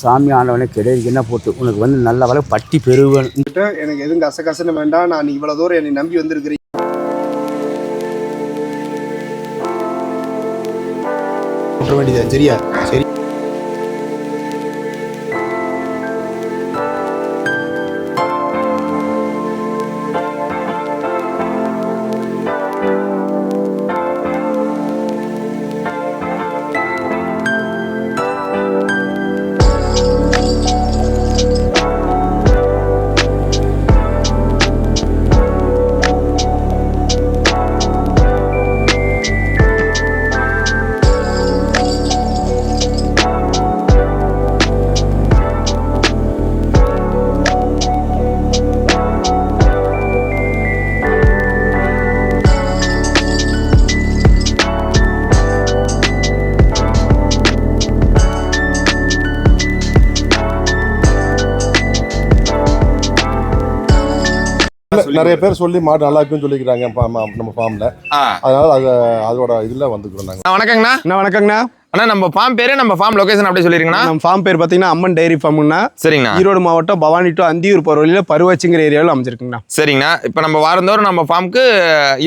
சாமி ஆண்டவனே கிடையாது என்ன போட்டு உனக்கு வந்து நல்ல வள பட்டி பெருவன் எனக்கு எதுவும் கசகசன்னு வேண்டாம். நான் இவ்வளோ தூரம் என்னை நம்பி வந்திருக்கிறேன். வேண்டியது சரியா? சரி. நிறைய பேர் சொல்லி மாடு நல்லா இருக்குன்னு சொல்லிக்கிறாங்க நம்ம ஃபார்ம்ல. அதனால அதோட இதுல வந்துக்கிறோம். வணக்கங்கண்ணா. வணக்கங்கண்ணா. அண்ணா நம்ம ஃபார்ம் பேரு நம்ம ஃபார்ம் லொகேஷன் அப்படியே சொல்லிருங்கண்ணா. நம்ம ஃபார்ம் பேர் பார்த்தீங்கன்னா அம்மன் டைரி ஃபார்ம்னா. சரிங்கண்ணா. ஈரோடு மாவட்டம் பவானி டு அந்தியூர் போகிற வழியில் பருவச்சிங்கிற ஏரியாவில் அமைஞ்சிருக்குங்கண்ணா. சரிங்கண்ணா. இப்போ நம்ம வாரந்தோறும் நம்ம ஃபார்முக்கு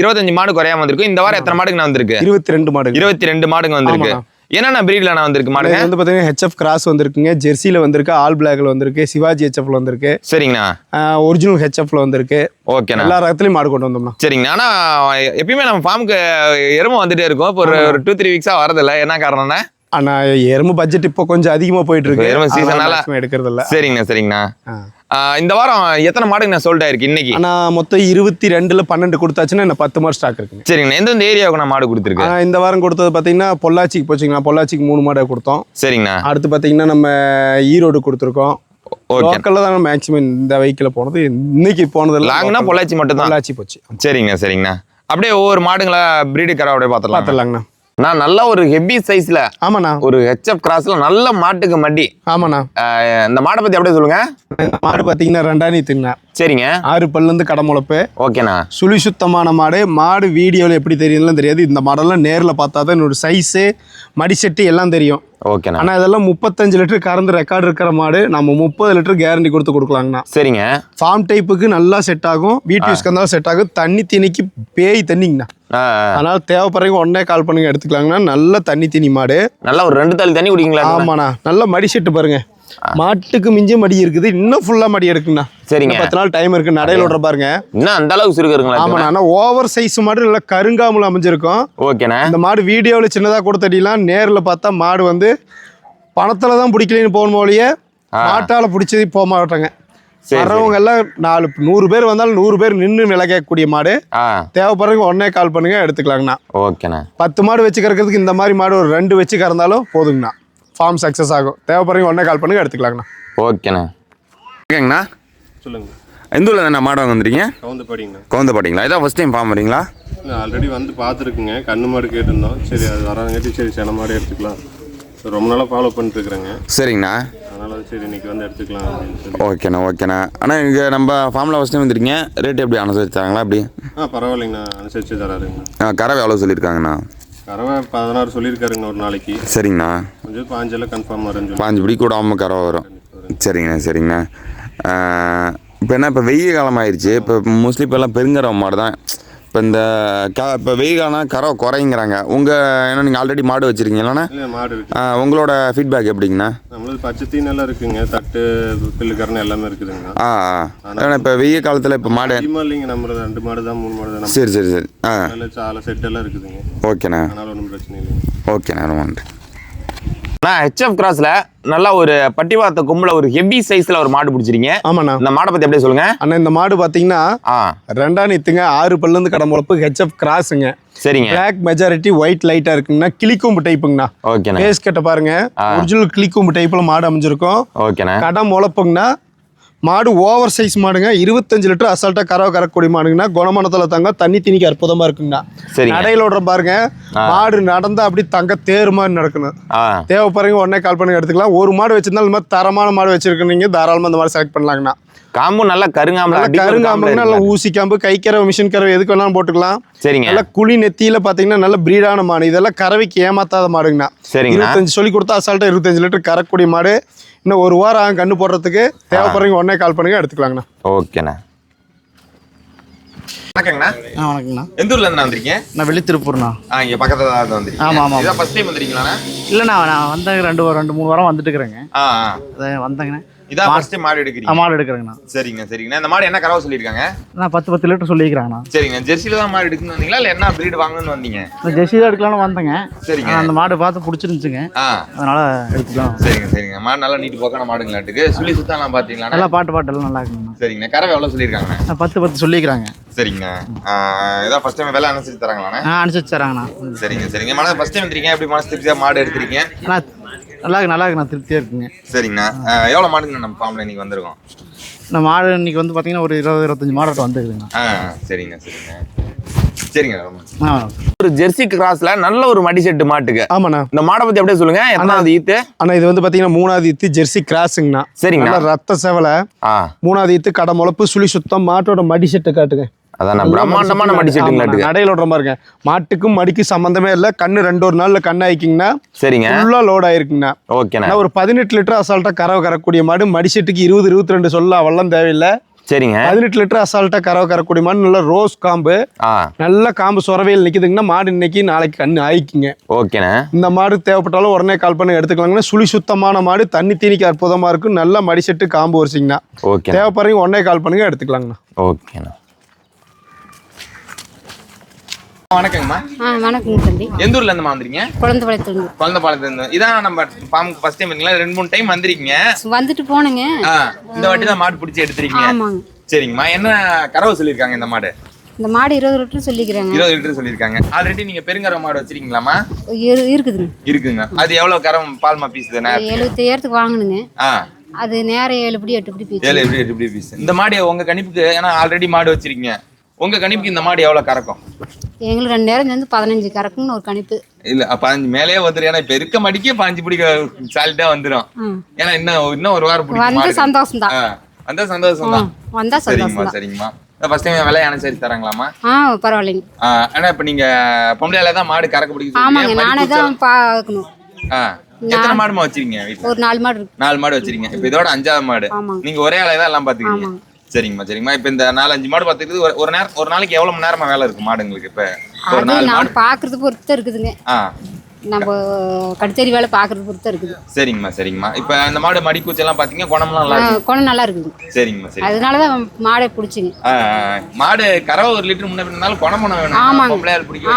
25 மாடு குறையாம வந்திருக்கு. இந்த வாரம் எத்தனை மாடுங்க வந்திருக்கு? 22 மாடு. 22 மாடுங்க வந்திருக்கு. என்னென்ன பிரீட்ல நான் வந்திருக்கு மாடுங்க? வந்து பார்த்தீங்கன்னா ஹெச்எஃப் கிராஸ் வந்திருக்குங்க, ஜெர்சியில் வந்திருக்கு, ஆல் பிளாக்ல வந்திருக்கு, சிவாஜி ஹெச்எஃப்ல வந்திருக்கு. சரிங்கண்ணா. ஒரிஜினல் ஹெச்எஃப்ல வந்திருக்கு. ஓகேண்ணா. எல்லா ரகத்துலையும் மாடு கொண்டு வந்தோம்னா. சரிங்கண்ணா. ஆனால் எப்பயுமே நம்ம ஃபார்முக்கு எருமை வந்துட்டே இருக்கும். இப்போ ஒரு 2-3 வீக்ஸா வரதில்லை, என்ன காரணம்னா? ஆனா எருமை பட்ஜெட் இப்போ கொஞ்சம் அதிகமா போயிட்டு இருக்கு. எருமை சீசனால எடுக்கிறது இல்ல. சரிங்கண்ணா. சரிங்கண்ணா. இந்த வாரம் எத்தனை மாடுங்க நான் சொல்லிட்டு இருக்கு இன்னைக்கு? ஆனா மொத்தம் 22ல 12 கொடுத்தாச்சுன்னா என்ன 10 மாடு ஸ்டாக் இருக்குங்க. சரிங்கண்ணா. எந்தெந்த ஏரியாவுக்கு நான் மாடு கொடுத்துருக்கு? இந்த வாரம் கொடுத்தது பாத்தீங்கன்னா பொள்ளாச்சிக்கு போச்சுங்களா. பொள்ளாச்சிக்கு 3 மாடு கொடுத்தோம். சரிங்கண்ணா. அடுத்து பாத்தீங்கன்னா நம்ம ஈரோடு கொடுத்துருக்கோம். லோக்கல்ல தான் மேக்ஸிமம் இந்த வெஹிக்கிள் போனது. இன்னைக்கு போனது லாங்னா பொள்ளாச்சி மட்டும் தான். பொள்ளாச்சி போச்சு. சரிங்கண்ணா. சரிங்கண்ணா. அப்படியே ஒவ்வொரு மாடுங்களா பிரீடு கரை அப்படியே பார்த்துலாங்கண்ணா. நான் நல்ல ஒரு ஹெவி சைஸ்ல ஆமாண்ணா ஒரு ஹெச்எஃப் கிராஸ்ல நல்ல மாட்டுக்கு மடி. ஆமாண்ணா. இந்த மாடை பத்தி அப்படியே சொல்லுங்க. மாடு பாத்தீங்கன்னா 2 நீத்துங்கண்ணா. சரிங்க. 6 பல்லுந்து கடமுளப்பு. ஓகேண்ணா. சுழி சுத்தமான மாடு. மாடு வீடியோவில் எப்படி தெரியுதுலாம் தெரியாது. இந்த மாடெல்லாம் நேரில் பார்த்தா தான் என்னோட சைஸு மடி செட்டு எல்லாம் தெரியும். ஓகேண்ணா. ஆனால் இதெல்லாம் 35 லிட்டர் கறந்து ரெக்கார்டு இருக்கிற மாடு. நம்ம 30 லிட்டர் கேரண்டி கொடுத்து கொடுக்கலாங்கண்ணா. சரிங்க. ஃபார்ம் டைப்புக்கு நல்லா செட் ஆகும். வீட்டு யூஸ்க்கு இருந்தாலும் செட் ஆகும். தண்ணி தீனிக்கு பேய் தண்ணிங்கண்ணா. அதனால தேவைப்படுறவங்க உடனே கால் பண்ணுங்க, எடுத்துக்கலாங்கண்ணா. நல்ல தண்ணி தீனி மாடு. நல்லா ஒரு 2 தள்ளி தண்ணி குடிங்களா? ஆமாண்ணா. நல்ல மடி செட்டு பாருங்க. மாட்டுக்கு மிஞ்சி மடி இருக்குது. இன்னும் ஃபுல்லா மடி எடுக்குண்ணா. சரிங்க. 10 நாள் டைம் இருக்கு. நடையில விடுற பாருங்க. இன்னும் அந்த அளவுக்கு இருக்குங்களா? ஆமாண்ணா. ஆனா ஓவர் சைஸ் மாடு நல்லா கருங்காமல் அமைஞ்சிருக்கும். ஓகேண்ணா. இந்த மாடு வீடியோவில் சின்னதா கொடுத்தடிலாம் நேரில் பார்த்தா மாடு வந்து பணத்துல தான் பிடிக்கலன்னு போகணும் போலியே மாட்டால பிடிச்சது போக மாட்டாங்க. வர்றவங்க எல்லாம் 100 பேர் வந்தாலும் 100 பேர் நின்று விலை கேட்கக்கூடிய மாடு. தேவைப்படுறவங்க உடனே கால் பண்ணுங்க, எடுத்துக்கலாங்கண்ணா. ஓகேண்ணா. 10 மாடு வச்சு கறக்கிறதுக்கு இந்த மாதிரி மாடு ஒரு 2 வச்சு கறந்தாலும் போதுங்கண்ணா. ஃபார்ம் சக்ஸஸ் ஆகும். தேவைப்படுறவங்க உடனே கால் பண்ணுங்க, எடுத்துக்கலாங்கண்ணா. ஓகேண்ணா. ஓகேங்கண்ணா. சொல்லுங்க. எந்த ஊர்ல என்ன மாடு வாங்க வந்துறீங்க? கவுந்தபாடிங்களா? இதான் ஃபர்ஸ்ட் டைம் ஃபார்ம் வரீங்களா? ஆல்ரெடி வந்து பார்த்துருக்குங்க. கண்ணு மாடு கேட்டிருந்தோம். சரி அது வராங்காட்டி சரி சென மாடு எடுத்துக்கலாம். ரொம்ப நாளாக ஃபாலோ பண்ணிட்டு இருக்கிறேங்க. சரிங்கண்ணா. அதனால சரி இன்னைக்கு வந்து எடுத்துக்கலாம் அப்படின்னு சொல்லி. ஓகேண்ணா. ஓகேண்ணா. ஆனால் இங்கே நம்ம ஃபார்மில் ஃபஸ்ட் டைம் வந்துருக்கீங்க. ரேட் எப்படி அனுசரிச்சாங்களா? அப்படி பரவாயில்லைங்கண்ணா. அனுசரிச்சு தராருங்கண்ணா. கறவை எவ்வளோ சொல்லியிருக்காங்கண்ணா? கறவை 16 சொல்லியிருக்காருங்கண்ணா ஒரு நாளைக்கு. சரிங்கண்ணா. கொஞ்சம் 5 கன்ஃபார்ம் வரும். 5 பிடி கூடாமல் கறவை வரும். சரிங்கண்ணா. சரிங்கண்ணா. இப்போ என்ன, இப்போ வெயில் காலம் ஆயிடுச்சு. இப்போ மோஸ்ட்லி இப்போ எல்லாம் பெருங்கறவை மாடு தான். இப்போ இந்த இப்போ வெயில் காலம் கறவை குறைங்கிறாங்க. ஏன்னா நீங்கள் ஆல்ரெடி மாடு வச்சுருக்கீங்களாண்ணா? மாடு இருக்கு. உங்களோட ஃபீட்பேக் எப்படிங்கண்ணா? நம்மளுக்கு பச்சை தீனெல்லாம் இருக்குங்க. தட்டு பில்லுக்கரணை எல்லாமே இருக்குதுங்கண்ணா. ஏன்னா இப்போ வெயில் காலத்தில் இப்போ மாடு இல்லைங்க. நம்ம 2 மாடு தான் 3 மாடு தான். சரி சரி சரி. சாலை செட் எல்லாம் இருக்குதுங்க. ஓகேண்ணா. அதனால ஒன்றும் பிரச்சனை இல்லைங்க. ஓகேண்ணா. ரொம்ப நன்றி. நான் ஹெச்எஃப் கிராஸ்ல நல்லா ஒரு பட்டிவாத்த கொம்புல ஒரு ஹெவி சைஸ்ல ஒரு மாடு பிடிச்சிருங்க. ஆமாண்ணா. இந்த மாடை பத்தி அப்படியே சொல்லுங்க அண்ணா. இந்த மாடு பாத்தீங்கன்னா 2 நீத்துங்க, 6 பல்லுந்து கடமுளப்பு, ஹெச்எஃப் கிராஸுங்க. சரிங்க. பிளாக் மெஜாரிட்டி ஒயிட் லைட்டா இருக்குங்கண்ணா. கிளிக்கொம்பு டைப்புங்கண்ணா. ஓகேண்ணா. பேஸ் கட்ட பாருங்க. ஒரிஜினல் கிளிக்கொம்பு டைப்ல மாடு அமைஞ்சிருக்கும். ஓகேண்ணா. கடம் முளப்புங்கண்ணா. மாடு ஓவர் சைஸ் மாடுங்க. 25 லிட்டர் அசால்ட்டா கறவை கறக்கூடிய மாடுங்கண்ணா. குணமானத்துல தங்க தண்ணி திணிக்க அற்புதமா இருக்குங்கண்ணா. நடையில விடுற பாருங்க. மாடு நடந்தா அப்படி தங்க தேர் மாதிரி நடக்கணும். தேவைப்படுறவங்க உடனே கால் பண்ணி எடுத்துக்கலாம். ஒரு மாடு வச்சிருந்தாலும் இந்த மாதிரி தரமான மாடு வச்சிருக்கீங்க, தாராளமா இந்த மாதிரி செலக்ட் பண்ணலாங்கண்ணா. காம்பு நல்லா கருங்காம்பு, நல்லா கருங்காம்புங்க, நல்லா ஊசி காம்பு, கை கறவை, மிஷின் கறவை எதுக்கு வேணாலும் போட்டுக்கலாம். சரிங்க. நல்லா குழி நெத்தியில பாத்தீங்கன்னா நல்ல பிரீடான மாடு. இதெல்லாம் கறவைக்கு ஏமாத்தாத மாடுங்கண்ணா. சரிங்க. 25 சொல்லி கொடுத்தா அசால்ட்டா 25 லிட்டர் கறக்கூடிய மாடு. இன்னும் 1 வாரம் ஆகும் கண்ணு போடுறதுக்கு. தேவைப்படுறீங்க உடனே கால் பண்ணுங்க, எடுத்துக்கலாங்கண்ணா. ஓகேண்ணா. வணக்கங்கண்ணா. வணக்கங்கண்ணா. எந்த ஊர்ல இருந்து வந்திருக்கீங்க? நான் வெள்ளித்திருப்பூர்ண்ணா. இங்க பக்கத்துல தான் வந்திருக்கீங்க. ஆமா ஆமா. இதான் ஃபர்ஸ்ட் டைம் வந்திருக்கீங்களாண்ணா? இல்லைண்ணா, நான் வந்தேன் 2-3 வாரம் வந்துட்டு இருக்கிறேங்க. வந்தேங்கண்ணா. இதான் ஃபர்ஸ்ட் டைம் மாடு எடுக்கிறீங்க? மாடு எடுக்கிறேங்கண்ணா. சரிங்க சரிங்கண்ணா. இந்த மாடு என்ன கறவை சொல்லியிருக்காங்க? நான் 10 லிட்டர் சொல்லியிருக்கிறாங்கண்ணா. சரிங்க. ஜெர்சியில தான் மாடு எடுக்கணும்னு வந்தீங்களா இல்லை என்ன பிரீடு வாங்கணும்னு வந்தீங்க? நான் ஜெர்சி தான் எடுக்கலாம்னு வந்தேங்க. சரிங்க. அந்த மாடு பார்த்து பிடிச்சிருந்துச்சுங்க, அதனால எடுத்துக்கலாம். சரிங்க சரிங்க. மாடு நல்லா நீட்டு போக்கான மாடுங்களாட்டுக்கு. சுழி சுத்தம்லாம் பார்த்தீங்களா? நல்லா பாட்டு எல்லாம் நல்லா இருக்குங்கண்ணா. சரிங்க. கறவை எவ்வளோ சொல்லியிருக்காங்க? 10 சொல்லிக்கிறாங்க. சரிங்க. இதான் ஃபர்ஸ்ட் டைம் வேலை அனுசரிச்சு தராங்களாண்ணா? அனுசரிச்சு தராங்கண்ணா. சரிங்க சரிங்க. மாடு ஃபர்ஸ்ட் டைம் வந்துருக்கீங்க, எப்படி மனசு திருப்தியாக மாடு எடுத்துருக்கீங்க? நல்லா இருக்குண்ணா, திருப்தியாக இருக்குங்க. சரிங்கண்ணா. எவ்வளோ மாடுங்க நம்ம ஃபார்மில் இன்னைக்கு வந்திருக்கோம்? நம்ம மாடு இன்னைக்கு வந்து பார்த்தீங்கன்னா ஒரு 20-25 மாடு வந்துருக்குதுங்கண்ணா. சரிங்க சரிங்க சரிங்க. ஒரு ஜெர்சி கிராஸ்ல நல்ல ஒரு மடி செட்டு மாட்டுக்கு. ஆமாண்ணா. இந்த மாடை பத்தி அப்படியே சொல்லுங்க. எத்தனாவது ஈத்து? அண்ணா இது வந்து பாத்தீங்கன்னா 3வது ஈத்து ஜெர்சி கிராஸுங்கண்ணா. சரிங்க. நல்லா ரத்த சேவலை, 3வது ஈத்து, கடை முளப்பு, சுழி சுத்தம், மாட்டோட மடி செட்டு காட்டுங்க. அதான் பிரம்மாண்டமான மடி செட்டுங்களாட்டுக்கு. நடையில விடுற மாதிரி இருங்க. மாட்டுக்கும் மடிக்கும் சம்பந்தமே இல்லை. கண்ணு 2 நாள்ல கண்ணு ஆயிக்கிங்கன்னா சரிங்க ஃபுல்லா லோட் ஆயிருக்குங்கண்ணா. ஓகேண்ணா. ஒரு 18 லிட்டர் அசால்ட்டா கறவை கறக்கூடிய மாடு. மடி செட்டுக்கு 20-22 சொல்ல அவெல்லாம் தேவையில்லை. சரிங்க. 18 லிட்டர் அசால்ட்டா கறவை கறக்கூடிய மாடு. நல்ல ரோஸ் காம்பு, நல்ல காம்பு சொரவையில் நிக்குதுங்கன்னா மாடு இன்னைக்கு நாளைக்கு கண்ணு ஆயிக்குங்க. ஓகேண்ணா. இந்த மாடு தேவைப்பட்டாலும் உடனே கால் பண்ணி எடுத்துக்கலாங்கண்ணா. சுழி சுத்தமான மாடு, தண்ணி தீனிக்கு அற்புதமா இருக்கும். நல்ல மடி செட்டு காம்பு வரிசைங்கண்ணா. ஓகே. தேவைப்படுறீங்க உடனே கால் பண்ணுங்க, எடுத்துக்கலாங்கண்ணா. ஓகேண்ணா. வணக்கங்கம்மா. வணக்கங்க தம்பி. எந்த ஊர்ல இருந்து வந்துறீங்க? குழந்தைபாளையத்துல. குழந்தைபாளையத்துல. இதான் நம்ம ஃபார்முக்கு ஃபர்ஸ்ட் டைம் வரீங்களா? 2-3 டைம் வந்திருக்கீங்க. வந்துட்டு போனங்க. இந்த வாட்டி தான் மாடு பிடிச்சி எடுத்துறீங்க. ஆமாங்க. சரிங்கம்மா. என்ன கறவை சொல்லியிருக்காங்க இந்த மாடு? இந்த மாடு 20 லிட்டர் சொல்லிக்கிறாங்க. 20 லிட்டர் சொல்லியிருக்காங்க. ஆல்ரெடி நீங்க பெருங்கற மாடு வச்சிருக்கீங்களாமா? இருக்குதுங்க. இருக்குங்க. அது எவ்வளவு கறம் பால்மா பீஸ் தானே? 75,000க்கு வாங்கணுங்க. அது நேரம் 7 படி 8 படி பீஸ். 7 படி 8 படி பீஸ். இந்த மாடு உங்க கணிப்புக்கு, ஏன்னா ஆல்ரெடி மாடு வச்சிருக்கீங்க, உங்க கணிப்புக்கு இந்த மாடு எவ்வளவு கறக்கும்? எங்களுக்கு 2 நேரம் சேர்ந்து 15 கறக்குன்னு ஒரு கணிப்பு. இல்ல 15 மேலேயே வந்துடும். ஏன்னா இப்ப இருக்க மடிக்கே 15 பிடிக்க சாலிட்டா வந்துடும். ஏன்னா இன்னும் ஒரு வாரம் பிடிக்கும். வந்த சந்தோஷம் தான். வந்தா சந்தோஷம் தான். வந்தா சந்தோஷம் தான். சரிங்கம்மா. ஃபர்ஸ்ட் டைம் விலை அனுசரிச்சு தராங்களாமா? பரவாயில்லைங்க. ஆனா இப்ப நீங்க பொம்பளையால தான் மாடு கறக்க பிடிக்கும். ஆமாங்க, நானே தான் பார்க்கணும். எத்தனை மாடுமா வச்சிருக்கீங்க வீட்டுல? ஒரு 4 மாடு இருக்கு. 4 மாடு வச்சிருக்கீங்க. இப்ப இதோட 5வது மாடு. நீங்க ஒரே ஆளே தான் எல்லாம் பாத்துக்கீங்க. சரிங்கம்மா சரிங்கம்மா. இப்ப இந்த 4-5 மாடு பாத்துக்கிறது ஒரு நாளைக்கு எவ்வளவு மணி நேரமா வேலை இருக்கு மாடுங்களுக்கு? இப்ப ஒரு 4 மாடு பாக்குறது பொறுத்து இருக்குதுங்க. நம்ம கடுத்தறி வேலை பாக்குறது பொறுத்து இருக்குது. சரிங்கம்மா சரிங்கம்மா. இப்ப இந்த மாடு மடி கூச்செல்லாம் பாத்தீங்க, குணம்லாம் நல்லா இருக்கு. குணம் நல்லா இருக்குது. சரிங்கம்மா சரி. அதனாலதான் மாடை பிடிச்சிங்க. மாடு கறவை 1 லிட்டர் முன்ன பின்னாலும் குணம் வேணும். ஆமாங்க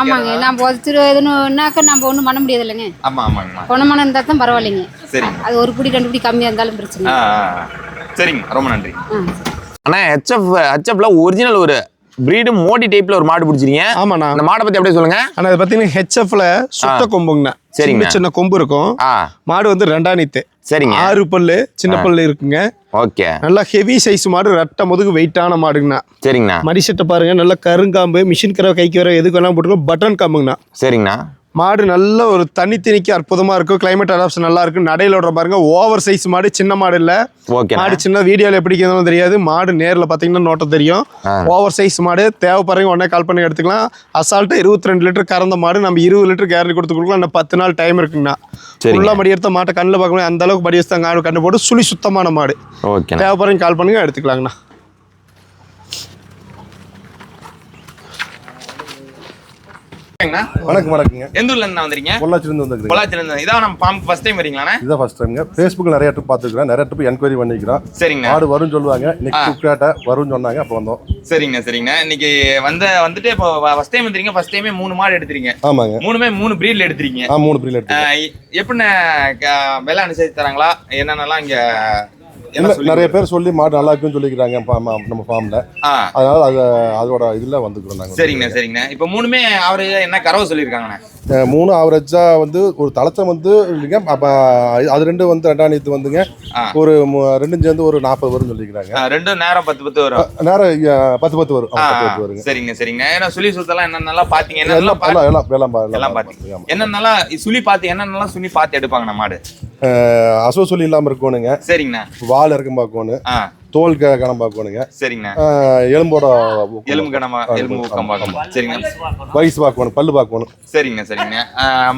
ஆமாங்க. நம்ம ஒதுத்துருதுன்னாக்க நம்ம ஒன்றும் பண்ண முடியாது இல்லைங்க. ஆமா ஆமாங்கம்மா. குணமான இருந்தா தான் பரவாயில்லைங்க. சரிங்க. அது 1 படி 2 படி கம்மியா இருந்தாலும் பிரச்சனை. சரிங்க, ரொம்ப நன்றி. அண்ணா ஹெச்எஃப்ல ஒரிஜினல் ஒரு பிரீடு மோடி டைப்ல ஒரு மாடு பிடிச்சிருக்கீங்க. ஆமாண்ணா. அந்த மாடை பத்தி அப்படியே சொல்லுங்க. ஆனா இது பாத்தீங்கன்னா ஹெச்எஃப்ல சுத்த கொம்புங்கண்ணா. சரிங்க. சின்ன கொம்பு இருக்கும். மாடு வந்து 2ஆம் நீத்து. சரிங்க. 6 பல்லு, சின்ன பல்லு இருக்குங்க. ஓகே. நல்லா ஹெவி சைஸ் மாடு, ரட்ட முதுகு, வெயிட்டான மாடுங்கண்ணா. சரிங்கண்ணா. மடி செட்டை பாருங்க, நல்லா கருங்காம்பு, மிஷின் கறவை, கைக்கு வர எதுக்கு வேணாலும் போட்டுக்கோ. பட்டன் காம்புங்கண்ணா. சரிங்கண்ணா. மாடு நல்ல ஒரு தண்ணி திணிக்கு அற்புதமா இருக்கும். கிளைமேட் அடாப்ஷன் நல்லா இருக்கும். நடையில விடுற பாருங்க, ஓவர் சைஸ் மாடு, சின்ன மாடு இல்ல. மாடு சின்ன வீடியோல எப்படி இருக்குதுன்னு தெரியாது. மாடு நேர்ல பாத்தீங்கன்னா நோட்டம் தெரியும். ஓவர் சைஸ் மாடு. தேவைப்படுறவங்க உடனே கால் பண்ணி எடுத்துக்கலாம். அசால்ட்டா 22 லிட்டர் கறந்த மாடு. நம்ம 20 லிட்டர் கேரண்டி கொடுத்து கொடுக்கலாம். இன்னும் 10 நாள் டைம் இருக்குங்கண்ணா. ஃபுல்லா மடி எடுத்த மாட்டை கண்ணில் பார்க்கணும். அந்த அளவுக்கு மடி எடுத்தாங்க கண்ணு போட்டு சுழி சுத்தமான மாடு. தேவைப்படுறவங்க கால் பண்ணுங்க, எடுத்துக்கலாங்கண்ணா. வணக்கம் வணக்கங்க. எந்த ஊர்ல இருந்து வந்தீங்க? பொள்ளாச்சில இருந்து வந்திருக்கீங்க. பொள்ளாச்சில இருந்து. இதான் நம்ம ஃபார்முக்கு ஃபர்ஸ்ட் டைம் வரீங்களாண்ணா? இதான் ஃபர்ஸ்ட் டைம்ங்க. ஃபேஸ்புக்ல நிறைய ட்ரிப் பார்த்துக்கிறேன், நிறைய ட்ரிப் என்கொயரி பண்ணிக்கிறோம். சரிங்க. மாடு வரும்னு சொல்லுவாங்க. இன்னைக்கு கூப்பிட்டாட்ட வரும்னு சொன்னாங்க, அப்போ வந்தோம். சரிங்க சரிங்க. இன்னைக்கு வந்துட்டு இப்போ ஃபர்ஸ்ட் டைம் வந்துறீங்க. ஃபர்ஸ்ட் டைமே 3 மாடு எடுத்துறீங்க. ஆமாங்க. 3 பிரீட்ல எடுத்துறீங்க. 3 பிரீட்ல எடுத்துறீங்க. எப்படின்னா விலை அனுசரிச்சு தராங்களா? என்னென்னலாம் இங்க நிறைய பேர் சொல்லி மாடு நல்லா இருக்குன்னு சொல்லிக்கிறாங்க நம்ம ஃபார்ம்ல. அதனால அதோட இதுல வந்துக்கிறோம் நாங்க. சரிங்க சரிங்க. இப்போ 3மே ஆவரேஜா என்ன கறவை சொல்லியிருக்காங்கண்ணா? 3 ஆவரேஜா வந்து ஒரு தளச்சம் வந்து இல்லைங்க. அப்ப அது 2 வந்து 2ஆம் நீத்து வந்துங்க. ஒரு 2 சேர்ந்து ஒரு 40 வரும்னு சொல்லிக்கிறாங்க. 2 நேரம் 10 வரும். நேரம் 10 வரும். 10 வருங்க. சரிங்க சரிங்க. ஏன்னா சுழி சுத்தலாம் என்னென்னலாம் பாத்தீங்க? எல்லாம் பாத்தீங்க. என்னென்னலாம் சுழி பார்த்து என்னென்னலாம் சுழி பார்த்து எடுப்பாங்கண்ணா மாடு? அசோ சொல்லி இல்லாம இருக்கணுங்க. சரிங்கண்ணா. வால் இறக்கம் பார்க்கணும். தோல் கணம் பார்க்கணுங்க. சரிங்கண்ணா. எலும்போட எலும்பு கணமா எலும்பு ஊக்கம் பார்க்கணும். சரிங்கண்ணா. வயசு பார்க்கணும், பல்லு பார்க்கணும். சரிங்கண்ணா.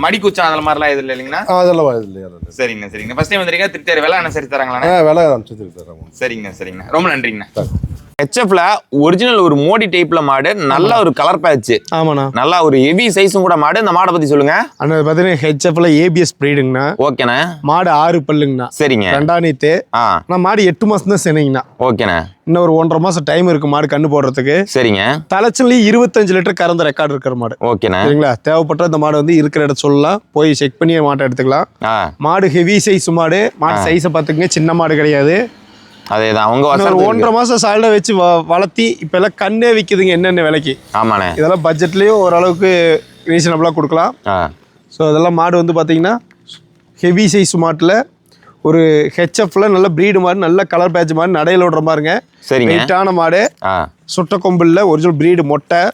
மடி குச்சம் அதெல்லாம் மாதிரிலாம் எதுவும் இல்லைங்கண்ணா? அதெல்லாம் இல்லையா? சரிங்கண்ணா. ஃபர்ஸ்ட் டைம் வந்துருக்கீங்க, திருப்தியார் வேலை அனுசரித்து தராங்களாண்ணா? வேலை அனுசரித்து தராங்க. சரிங்கண்ணா. ரொம்ப நன்றிங்கண்ணா. ஹெச்எஃப்ல ஒரிஜினல் ஒரு மோடி டைப்ல மாடு, நல்ல ஒரு கலர் பேட்ச். ஆமாண்ணா. நல்லா ஒரு ஹெவி சைஸும் கூட மாடு. இந்த மாடை பத்தி சொல்லுங்க. அண்ணா பார்த்தீங்கன்னா ஹெச்எஃப்ல ஏபிஎஸ் பிரீடுங்கண்ணா. ஓகேண்ணா. மாடு 6 பல்லுங்கண்ணா. சரிங்க. 2 நீத்து. நான் மாடு 8 மாசம் தான் சென்னைங்கண்ணா. ஓகேண்ணா. இன்னும் ஒரு 1.5 மாசம் டைம் இருக்கு மாடு கண்ணு போடுறதுக்கு. சரிங்க. தலைச்சல்லையும் 25 லிட்டர் கறந்த ரெக்கார்டு இருக்கிற மாடு. ஓகேண்ணா. சரிங்களா? தேவைப்பட்ட இந்த மாடு வந்து இருக்கிற இடத்த சொல்லலாம், போய் செக் பண்ணி மாட்டை எடுத்துக்கலாம். மாடு ஹெவி சைஸ் மாடு. மாடு சைஸை பார்த்துக்குங்க, சின்ன மாடு கிடையாது. அதேதான் அவங்க 1.5 மாசம் சால்ட வச்சு வளர்த்தி இப்ப எல்லாம் கண்ணே விற்குதுங்க என்னென்ன விலைக்கு. ஆமாண்ணே. இதெல்லாம் பட்ஜெட்லயும் ஓரளவுக்கு ரீசனபிளா கொடுக்கலாம். ஸோ அதெல்லாம் மாடு வந்து பார்த்தீங்கன்னா ஹெவி சைஸ் மாட்டில் ஒரு ஹெச்எஃப்ல நல்ல ப்ரீடு மாடு, நல்ல கலர் பேட்ச் மாடு, நடையில் விடுற மாதிரிங்க. சரிங்க. வெயிட்டான மாடு, சுட்ட கொம்பில் ஒரிஜினல் ப்ரீடு மொட்டை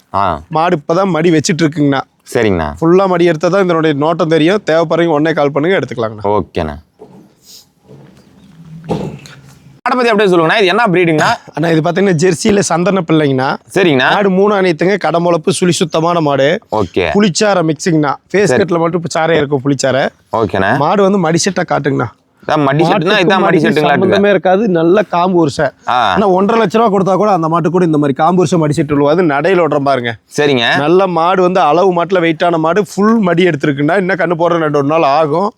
மாடு. இப்போதான் மடி வச்சுட்டு இருக்குங்கண்ணா. சரிங்கண்ணா. ஃபுல்லாக மடி எடுத்தால் தான் இதனுடைய நோட்டம் தெரியும். தேவைப்படுறீங்க உடனே கால் பண்ணுங்க, எடுத்துக்கலாங்கண்ணா. ஓகேண்ணா. மாடை பத்தி அப்படியே சொல்லுங்கண்ணா. இது என்ன பிரீடுங்கண்ணா? அண்ணா இது பார்த்தீங்கன்னா ஜெர்சியில சந்தன பிள்ளைங்கண்ணா. சரிங்கண்ணா. மாடு 3 அனைத்துங்க, கடமுளப்பு, சுழி சுத்தமான மாடு. ஓகே. புளிச்சார மிக்சிங்ண்ணா. ஃபேஸ் கட்டில் மட்டும் இப்போ சாரையா இருக்கும் புளிச்சார. ஓகேண்ணா. மாடு வந்து மடிசெட்டை காட்டுங்கண்ணா. மடி செட்டுனா இதான் மடி செட்டுங்களா? சம்பந்தமே இருக்காது. நல்ல காம்பு உரிசை. ஆனா 1.5 லட்ச ரூபா கொடுத்தா கூட அந்த மாட்டு கூட இந்த மாதிரி காம்பு உரிசை மடி செட்டு விழுவாது. நடையில் ஓடுற பாருங்க. சரிங்க. நல்ல மாடு வந்து அளவு மாட்டுல வெயிட்டான மாடு, ஃபுல் மடி எடுத்துருக்குன்னா இன்னும் கண்ணு போடுற 2 நாள் ஆகும்.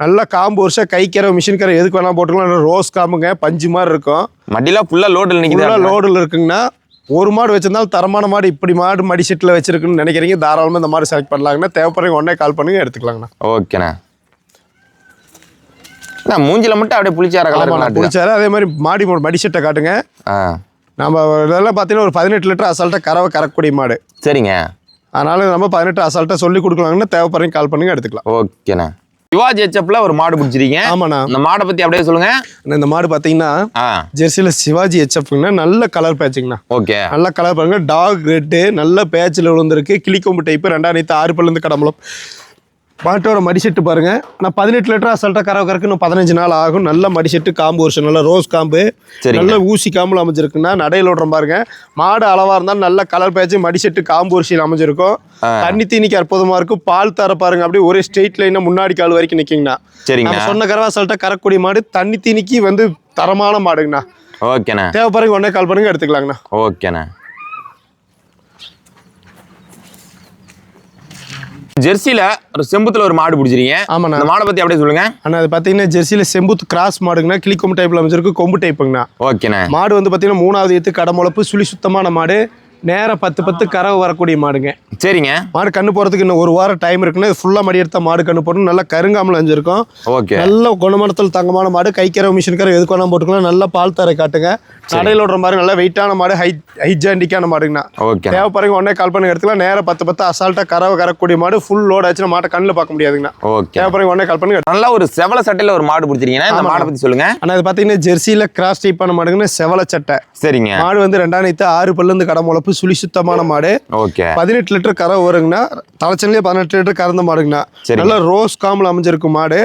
நல்ல காம்பு உரிசை, கை கரை, மிஷின் கரை எதுக்கு வேணா போட்டுக்கலாம். ரோஸ் காம்புங்க, பஞ்சு மாதிரி இருக்கும். மடிலாம் ஃபுல்லா லோடில் நிற்குது. லோடில் இருக்குங்கன்னா ஒரு மாடு வச்சிருந்தாலும் தரமான மாடு. இப்படி மாடு மடி செட்டில் வச்சிருக்குன்னு நினைக்கிறீங்க, தாராளமாக இந்த மாடு செலக்ட் பண்ணலாங்கண்ணா. தேவைப்படுறீங்க உடனே கால் பண்ணுங்க, எடுத்துக்கலாங்கண்ணா. ஓகேண்ணா. மூஞ்சில மட்டும் அப்படியே புளிச்சார கலர் புளிச்சார. அதே மாதிரி மடி செட்டை காட்டுங்க. நம்ம இதெல்லாம் பார்த்தீங்கன்னா ஒரு 18 லிட்டர் அசால்ட்டாக கறக்கக்கூடிய மாடு. சரிங்க. அதனால நம்ம 18 அசால்ட்டாக சொல்லி கொடுக்கலாங்கன்னு. தேவைப்படுறீங்க கால் பண்ணுங்க, எடுத்துக்கலாம். ஓகேண்ணா. சிவாஜி ஹெச்எஃப்ல ஒரு மாடு பிடிச்சிருக்கீங்க. ஆமாண்ணா. இந்த மாடை பத்தி அப்படியே சொல்லுங்க. இந்த மாடு பார்த்தீங்கன்னா ஜெர்சியில சிவாஜி ஹெச்எஃப்னா நல்ல கலர் பேட்சுங்கண்ணா. ஓகே. நல்ல கலர் பாருங்க. டாக் ரெட்டு நல்ல பேட்சில் விழுந்திருக்கு. கிளிக்கொம்பு டைப்பு. 2 நீத்து 6 பல்லுந்து கடம்பலம். மாட்டோட மடிசெட்டு பாருங்க. நான் 18 லிட்டர் அசால்ட்டா கறக்கு இன்னும் 15 நாள் ஆகும். நல்ல மடிசெட்டு, காம்பு வருஷம் நல்ல ரோஸ் காம்பு, நல்ல ஊசி காம்புல அமைஞ்சிருக்குன்னா. நடையில் ஓடுற பாருங்க. மாடு அளவா இருந்தாலும் நல்ல கலர் பேச்சு, மடிசெட்டு, காம்பு ஊசியில் அமைஞ்சிருக்கும். தண்ணி தீனிக்கு அற்புதமா இருக்கும். பால் தர பாருங்க, அப்படியே ஒரே ஸ்ட்ரெயிட் லைனா முன்னாடி கால் வரைக்கும் நிற்குங்கண்ணா. நம்ம சொன்ன கறவை அசால்ட்டா கறக்கூடிய மாடு. தண்ணி தீனிக்கு வந்து தரமான மாடுங்கண்ணா. ஓகேண்ணா. தேவைப்படுறீங்க உடனே கால் பண்ணுங்க, எடுத்துக்கலாங்கண்ணா. ஓகேண்ணா. ஜெர்சியில ஒரு செம்புத்துல ஒரு மாடு பிடிச்சிருக்கீங்க. ஆமாண்ணா. அந்த மாடை பத்தி அப்படியே சொல்லுங்க. அண்ணா அது பாத்தீங்கன்னா ஜெர்சியில செம்புத்து கிராஸ் மாடுங்கண்ணா. கிளிக்கொம்பு டைப்ல அமைச்சிருக்கு. கொம்பு டைப்புங்கண்ணா. ஓகேண்ணா. கடை வந்து பாத்தீங்கன்னா 3வது ஈத்து, கடமுளப்பு, சுழி சுத்தமான மாடு. நேரம் 10 கறவை வரக்கூடிய மாடுங்க. சரிங்க. மாடு கண்ணு போறதுக்கு இன்னும் 1 வாரம் டைம் இருக்குன்னு ஃபுல்லா மடி எடுத்தா மாடு கண்ணு போடணும். நல்லா கருங்காமல் அஞ்சிருக்கும். ஓகே. நல்ல குணமனத்தில் தங்கமான மாடு. கை கரை, மிஷின் கரை எதுக்கு வேணா போட்டுக்கலாம். நல்ல பால் தரை காட்டுங்க. நடையில் ஓடுற மாதிரி நல்ல வெயிட்டான மாடு, ஹைஜாண்டிக்கான மாடுங்கண்ணா. தேவைப்படுறீங்க உடனே கால் பண்ணி எடுத்துக்கலாம். நேரம் 10 அசால்ட்டா கறவை கறக்கூடிய மாடு. ஃபுல் லோட் ஆச்சுன்னா மாட்டை கண்ணில் பார்க்க முடியாதுங்கண்ணா. தேவைப்படுறீங்க உடனே கால் பண்ணி. நல்லா ஒரு செவல சட்டையில ஒரு மாடு பிடிச்சிருக்கீங்க. இந்த மாடை பத்தி சொல்லுங்க. ஆனா இது பாத்தீங்கன்னா ஜெர்சியில கிராஸ் டைப்பான மாடுங்கன்னு செவல சட்டை. சரிங்க. மாடு வந்து 2 நீத்து 6 பல்லுந்து கடமுளப்பு, சுழி சுத்தமான மாடு. ஓகே. 18 லிட்டர் கறவை வருங்கண்ணா. தலைச்சல்லையே 18 லிட்டர் கறந்த மாடுங்கண்ணா. நல்ல ரோஸ் காம்பில் அமைஞ்சிருக்கும் மாடு.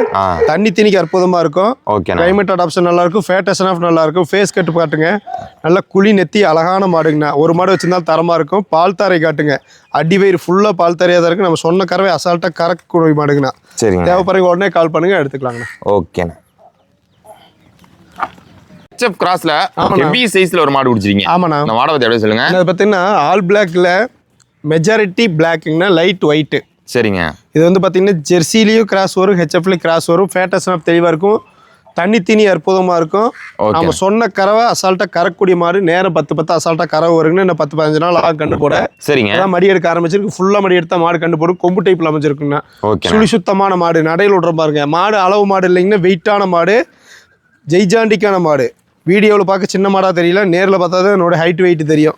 தண்ணி தீனிக்கு அற்புதமா இருக்கும். கிளைமேட் அடாப்ஷன் நல்லா இருக்கும். ஃபேட்டேஷன் ஆஃப் நல்லா இருக்கும். ஃபேஸ் கட்டு காட்டுங்க. நல்ல குழி நெத்தி அழகான மாடுங்கண்ணா. ஒரு மாடு வச்சிருந்தாலும் தரமா இருக்கும். பால் தாரை காட்டுங்க. அடி வயிறு ஃபுல்லா பால் தாரையா தான் இருக்கு. நம்ம சொன்ன கறவை அசால்ட்டா கறக்கக்கூடிய மாடுங்கண்ணா. தேவைப்படுறீங்க உடனே கால் பண்ணுங்க, எடுத்துக்கலாங்கண்ணா. ஓகேண்ணா. ஹெச்எஃப் கிராஸ்ல ஹெவி சைஸ்ல ஒரு மாடு பிடிச்சிருக்கீங்க. ஆமாண்ணா. இந்த மாடை பத்தி அப்படியே சொல்லுங்க. அது பார்த்தீங்கன்னா ஆல் பிளாக்ல மெஜாரிட்டி பிளாக்குங்கன்னா லைட் ஒயிட். சரிங்க. இது வந்து பார்த்தீங்கன்னா ஜெர்சிலையும் கிராஸ் வரும், ஹெச்எஃப்லையும் கிராஸ் வரும். ஃபேட்டேஷன் ஆஃப் தெளிவாக இருக்கும். தண்ணி தீனி அற்புதமாக இருக்கும். நம்ம சொன்ன கறவை அசால்ட்டாக கறக்கூடிய மாடு. நேரம் 10 அசால்ட்டாக கறவை வருங்கன்னு இன்னும் 10-15 நாள் ஆகும் கண்டு போட. சரிங்க. அதான் மடி எடுக்க ஆரம்பிச்சிருக்கு. ஃபுல்லாக மடி எடுத்தால் மாடு கண்டு போடும். கொம்பு டைப்பில் அமைச்சிருக்குங்கண்ணா. சுழி சுத்தமான மாடு. நடையில் விடுற பாருங்க. மாடு அளவு மாடு இல்லைங்கன்னா வெயிட்டான மாடு, ஜெய்ஜாண்டிக்கான மாடு. வீடியோவில் பார்க்க சின்ன மாடாக தெரியல, நேரில் பார்த்தா தான் என்னோட ஹைட் வெயிட் தெரியும்.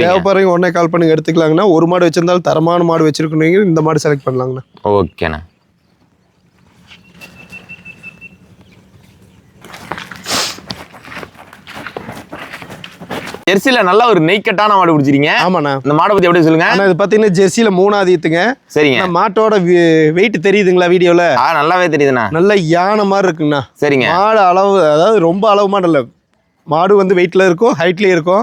தேவைப்படுறீங்க உடனே கால் பண்ணி எடுத்துக்கலாங்கண்ணா. ஒரு மாடு வச்சிருந்தாலும் தரமான மாடு வச்சிருக்கீங்க, இந்த மாடு செலக்ட் பண்ணலாங்கண்ணா. ஓகேண்ணா. ஜெர்சியில நல்ல ஒரு நெய்க்கட்டான மாடு பிடிச்சிருக்கீங்க. ஆமாண்ணா. இந்த மாடை பத்தி எப்படி சொல்லுங்க. இது பாத்தீங்கன்னா ஜெர்சியில 3வது ஈத்துங்க. சரிங்க. மாட்டோட வெயிட் தெரியுதுங்களா வீடியோல? நல்லாவே தெரியுதுண்ணா. நல்ல யானை மாதிரி இருக்குங்கண்ணா. சரிங்க. மாடு அளவு, அதாவது ரொம்ப அளவு மாடு இல்ல, மாடு வந்து வெயிட்டில் இருக்கும், ஹைட்லேயே இருக்கும்.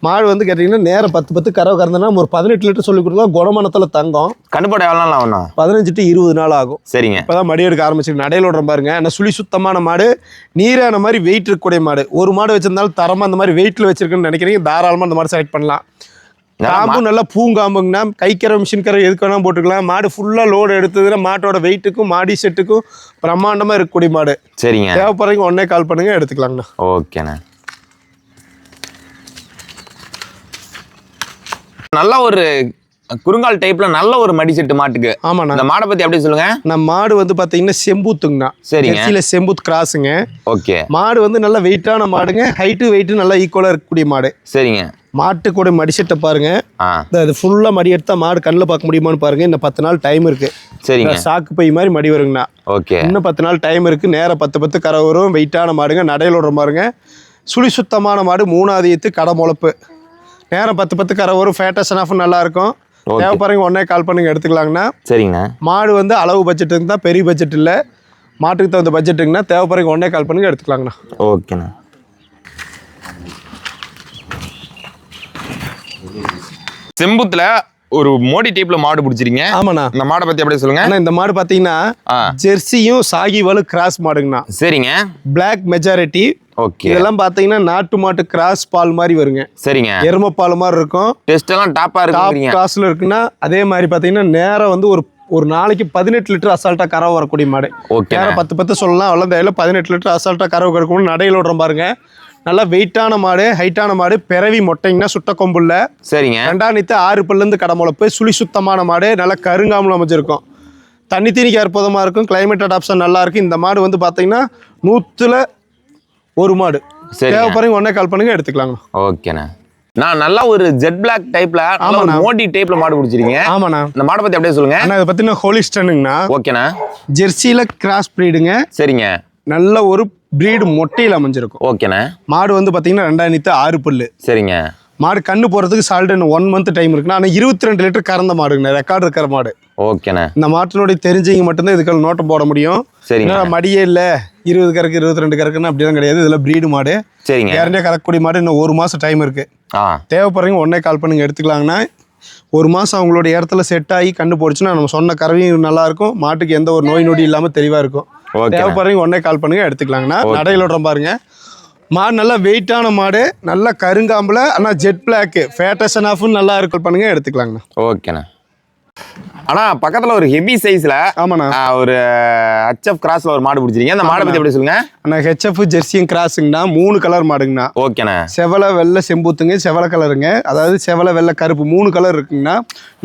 மாடு வந்து கேட்டிங்கன்னா நேரம் 10 கறவை கறந்தனா ஒரு 18 லிட்டர் சொல்லி கொடுக்கலாம். குணமானத்தில் தங்கம். கண்டுபோட எவ்வளோ நாள் ஆகும்? 15 to 20 நாள் ஆகும். சரிங்க. இப்போ தான் மடி எடுக்க ஆரம்பிச்சிருக்கு. நடையில் விடுற பாருங்க. ஆனால் சுழி சுத்தமான மாடு, நீரான மாதிரி வெயிட் இருக்கக்கூடிய மாடு. ஒரு மாடு வச்சிருந்தாலும் தரமாக அந்த மாதிரி வெயிட்டில் வச்சிருக்குன்னு நினைக்கிறீங்க, தாராளமாக அந்த மாதிரி செலக்ட் பண்ணலாம். காம்பு நல்லா பூங்காம்புங்கன்னா கைக்கரை மிஷின் கரை எதுக்கு வேணால் போட்டுக்கலாம். மாடு ஃபுல்லாக லோடு எடுத்ததுன்னா மாட்டோட வெயிட்டுக்கும் மாடி செட்டுக்கும் பிரம்மாண்டமாக இருக்கக்கூடிய மாடு. சரிங்க. தேவைப்படுறீங்க உடனே கால் பண்ணுங்க, எடுத்துக்கலாங்கண்ணா. ஓகேண்ணா. நல்ல ஒரு குறுங்கால் டைப்ல நல்ல ஒரு மடி செட்டு மாட்டுக்கு. ஆமாண்ணா. இந்த மாடை பத்தி அப்படியே சொல்லுங்க. நம்ம மாடு வந்து பாத்தீங்கன்னா செம்பூத்துங்கண்ணா. சரிங்க. செம்பூத் கிராஸுங்க. ஓகே. மாடு வந்து நல்ல வெயிட்டான மாடுங்க. ஹைட்டு வெயிட்டு நல்லா ஈக்குவலா இருக்கக்கூடிய மாடு. சரிங்க. மாட்டுக்கூட மடி செட்டை பாருங்க. அது ஃபுல்லா மடி எடுத்தா மாடு கண்ணில் பார்க்க முடியுமான்னு பாருங்க. இன்னும் 10 நாள் டைம் இருக்கு. சரிங்க. சாக்கு பை மாதிரி மடி வருங்கண்ணா. ஓகே. இன்னும் 10 நாள் டைம் இருக்கு. நேரம் 10 கரை வரும். வெயிட்டான மாடுங்க. நடையில் விடுற பாருங்க. சுழி சுத்தமான மாடு, 3வது ஈத்து, கடை முளப்பு. நேரம் 10 கரை வரும். ஃபேட்டஸ் ஆஃப் நல்லா இருக்கும். தேவைப்படுறீங்க உடனே கால் பண்ணுங்க, எடுத்துக்கலாங்கண்ணா. சரிங்க. மாடு வந்து அளவு பட்ஜெட்டுக்கு தான், பெரிய பட்ஜெட் இல்லை. மாட்டுக்கு தகுந்த பட்ஜெட்டுங்கண்ணா. தேவைப்படுறீங்க உடனே கால் பண்ணுங்க, எடுத்துக்கலாங்கண்ணா. ஓகேண்ணா. செம்புத்துல ஒரு மோடி டைப்ல மாடு பிடிச்சிருங்க. ஆமாண்ணா. இந்த மாடை பத்தி அப்படியே சொல்லுங்க. ஆனா இந்த மாடு பாத்தீங்கன்னா ஜெர்சியும் சாகிவாலும் கிராஸ் மாடுங்கண்ணா. சரிங்க. Black majority. ஓகே. இதெல்லாம் பாத்தீங்கன்னா நாட்டு மாட்டு கிராஸ் பால் மாதிரி வருங்க. சரிங்க. எருமை பால் மாதிரி இருக்கும். டெஸ்ட் எல்லாம் டாப்பா இருக்கு. டாப் கிளாஸ்ல இருக்குன்னா அதே மாதிரி பாத்தீங்கன்னா நேரம் வந்து ஒரு நாளைக்கு 18 லிட்டர் அசால்ட்டா கறவை வரக்கூடிய மாடு. நேரம் 10 சொல்லலாம். அவ்வளோ 18 லிட்டர் அசால்ட்டா கறவை கறக்கணும். நடையில் விடுற பாருங்க. நல்லா வெயிட்டான மாடு, ஹைட்டான மாடு, பிறவி மொட்டைங்கன்னா சுட்ட கொம்புல. சரிங்க. 2ஆம் நீத்து 6 பல்லேருந்து கடை முளப்பு, சுழி சுத்தமான மாடு, நல்லா கருங்காமல் அமைஞ்சிருக்கும். தண்ணி தீனிக்கு அற்புதமாக இருக்கும். கிளைமேட் அடாப்ஷன் நல்லா இருக்கு. இந்த மாடு வந்து பார்த்தீங்கன்னா 100ல் 1 மாடு. தேவைப்படுறீங்க உடனே கால் பண்ணுங்க, எடுத்துக்கலாங்க. ஓகேண்ணா. நான் நல்லா ஒரு ஜெட் பிளாக் டைப்ல மோடி டைப்ல மாடு பிடிச்சிருக்கீங்க. ஆமாண்ணா. இந்த மாடை பத்தி அப்படியே சொல்லுங்க. இதை பத்தின ஹோலிஸ்டனுங்கண்ணா. ஓகேண்ணா. ஜெர்சியில கிராஸ் பிரீடுங்க. சரிங்க. நல்ல ஒரு பிரீடு மொட்டையில் அமைஞ்சிருக்கும். ஓகேண்ணா. மாடு வந்து பார்த்தீங்கன்னா 2ஆம் நீத்து 6 பல்லு. சரிங்க. மாடு கண்ணு போகிறதுக்கு சால்ட் 1 மந்த் டைம் இருக்குண்ணா. ஆனால் 22 லிட்டர் கறந்த மாடுங்கண்ணா. ரெக்கார்டு இருக்கிற மாடு. ஓகேண்ணா. இந்த மாட்டினுடைய தெரிஞ்சவங்க மட்டும்தான் இதுக்கு நோட்டம் போட முடியும். சரிங்க. மடியே இல்லை 20 கறக்கு 22 கறக்குன்னு அப்படிலாம் கிடையாது. இதில் பிரீடு மாடு. சரிங்க. கேரண்டியாக கறக்கக்கூடிய மாடு. இன்னும் 1 மாதம் டைம் இருக்கு. தேவைப்படுறீங்க உடனே கால் பண்ணுங்க, எடுத்துக்கலாங்கண்ணா. 1 மாதம் அவங்களோட இடத்துல செட் ஆகி கண்ணு போடுச்சுன்னா நம்ம சொன்ன கறவையும் நல்லா இருக்கும். மாட்டுக்கு எந்த ஒரு நோய் நொடி இல்லாமல் தெளிவாக இருக்கும். தேவைப்படுறீங்க உடனே கால் பண்ணுங்க, எடுத்துக்கலாங்கண்ணா. நடையில் விடுற பாருங்க. மாடு நல்லா வெயிட்டான மாடு, நல்லா கருங்காம்புல, ஆனால் ஜெட் பிளாக் ஃபேட்டேஷன் ஆஃப்னு நல்லா இருக்கு. பண்ணுங்க, எடுத்துக்கலாங்கண்ணா. ஓகேண்ணா. ஆனா பக்கத்துல ஒரு ஹெவி சைஸ்ல ஆமாண்ணா ஒரு ஹெச்எஃப் கிராஸ்ல ஒரு மாடு பிடிச்சிருக்கீங்க. அந்த மாடை பத்தி எப்படி சொல்லுங்க. அண்ணா ஹெச்எஃப் ஜெர்சியும் கிராஸுங்கண்ணா. 3 கலர் மாடுங்கண்ணா. ஓகேண்ணா. செவலை வெள்ளை செம்பூத்துங்க, செவலை கலருங்க. அதாவது செவலை வெள்ளை கருப்பு 3 கலர் இருக்குங்கண்ணா.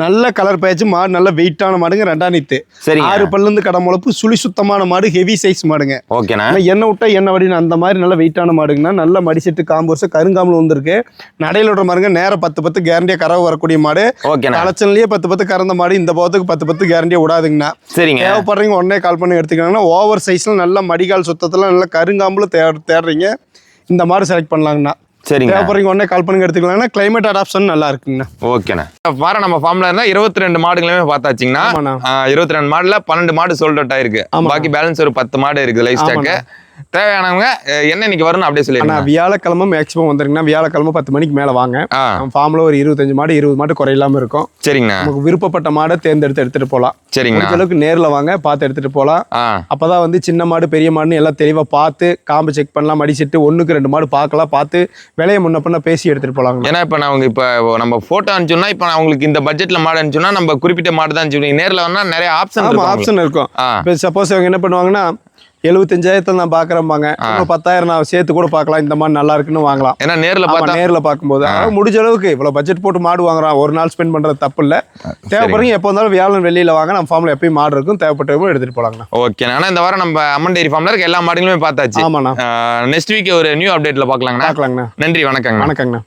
நல்ல கலர் பேச்சு மாடு, நல்ல வெயிட்டான மாடுங்க. 2ஆம் நீத்து. சரி. 6 பல்லேருந்து கடை முளப்பு, சுழி சுத்தமான மாடு, ஹெவி சைஸ் மாடுங்க. ஓகேண்ணா. எண்ணெய் விட்டா எண்ணெய் வடின்னு அந்த மாதிரி நல்ல வெயிட்டான மாடுங்கண்ணா. நல்ல மடிசெட்டு காம்பு கருங்காமல் வந்துருக்கு. நடையில் விடுற மாடுங்க. நேரம் 10 கேரண்டியா கறவை வரக்கூடிய மாடு. ஓகேண்ணா. கலச்சன்லயே 10 கறந்த மாடு. இந்த போதுக்கு 10 கேரண்டியா விடாதுங்கண்ணா. சரிங்க. தேவைப்படுறீங்க உடனே கால் பண்ணி எடுத்துக்கலாங்கன்னா. ஓவர் சைஸ்ல நல்ல மடிகால் சுத்தத்துல நல்ல கருங்காம்புல தேடுறீங்க, இந்த மாதிரி செலக்ட் பண்ணலாங்கண்ணா. சரிங்க. தேவைப்படுறீங்க உடனே கால் பண்ணி எடுத்துக்கலாங்கன்னா. கிளைமேட் அடாப்ஷன் நல்லா இருக்குங்கண்ணா. ஓகேண்ணா. வார நம்ம ஃபார்ம்ல இருந்தா 22 மாடுகளுமே பார்த்தாச்சுங்கண்ணா. 22 மாடுல 12 மாடு சோல்ட் அவுட் ஆயிருக்கு. பாக்கி பேலன்ஸ் ஒரு 10 மாடு இருக்கு லைஃப் ஸ்டாக். தேவையானவங்க என்ன இன்னைக்கு வரணும் அப்படியே சொல்லிடுங்க. வியாழக்கிழமை மேக்ஸிமம் வந்துருங்கண்ணா. வியாழக்கிழமை 10 மணிக்கு மேலே வாங்க. ஃபார்ம்ல ஒரு 25 மாடு 20 மாடு குறையில்லாம இருக்கும். சரிங்கண்ணா. நமக்கு விருப்பப்பட்ட மாடை தேர்ந்தெடுத்து எடுத்துட்டு போகலாம். சரிங்க. அளவுக்கு நேரில் வாங்க, பார்த்து எடுத்துட்டு போகலாம். அப்பதான் வந்து சின்ன மாடு பெரிய மாடுன்னு எல்லாம் தெளிவா பார்த்து காம்பு செக் பண்ணலாம். மடிச்சிட்டு 1க்கு 2 மாடு பார்க்கலாம். பார்த்து விலையை முன்ன பண்ண பேசி எடுத்துட்டு போகலாம். ஏன்னா இப்போ நான் இப்போ நம்ம போட்டோ அனுப்பிச்சோம்னா இப்போ அவங்களுக்கு இந்த பட்ஜெட்ல மாடு அனுப்பிச்சோம்னா நம்ம குறிப்பிட்ட மாடு தான் அனுப்பிச்சு. நேரில் வந்தா நிறைய ஆப்ஷன் இருக்கும். இப்போ சப்போஸ் அவங்க என்ன பண்ணுவாங்கன்னா 75,000 நான் பாக்குறேன்பாங்க. 10,000 நான் சேர்த்து கூட பார்க்கலாம். இந்த மாதிரி நல்லா இருக்குன்னு வாங்கலாம். ஏன்னா நேரில் பார்க்கும்போது முடிஞ்ச அளவுக்கு இவ்வளவு பட்ஜெட் போட்டு மாடு வாங்குறான். ஒரு நாள் ஸ்பெண்ட் பண்றது தப்பு இல்லை. தேவைப்படுறீங்க எப்போ இருந்தாலும் வியாழன் வெளியில வாங்க. நம்ம ஃபார்ம்ல எப்பயும் மாடு இருக்கும். தேவைப்பட்டவங்க எடுத்துட்டு போலாங்கண்ணா. ஓகே. ஆனா இந்த வாரம் நம்ம அம்மன் டெய்ரி ஃபார்ம்ல இருக்க எல்லா மாடுகளுமே பார்த்தாச்சு. ஆமாண்ணா. நெக்ஸ்ட் வீக் ஒரு நியூ அப்டேட்ல பார்க்கலாங்கண்ணா. பார்க்கலாங்கண்ணா. நன்றி, வணக்கங்க. வணக்கங்கண்ணா.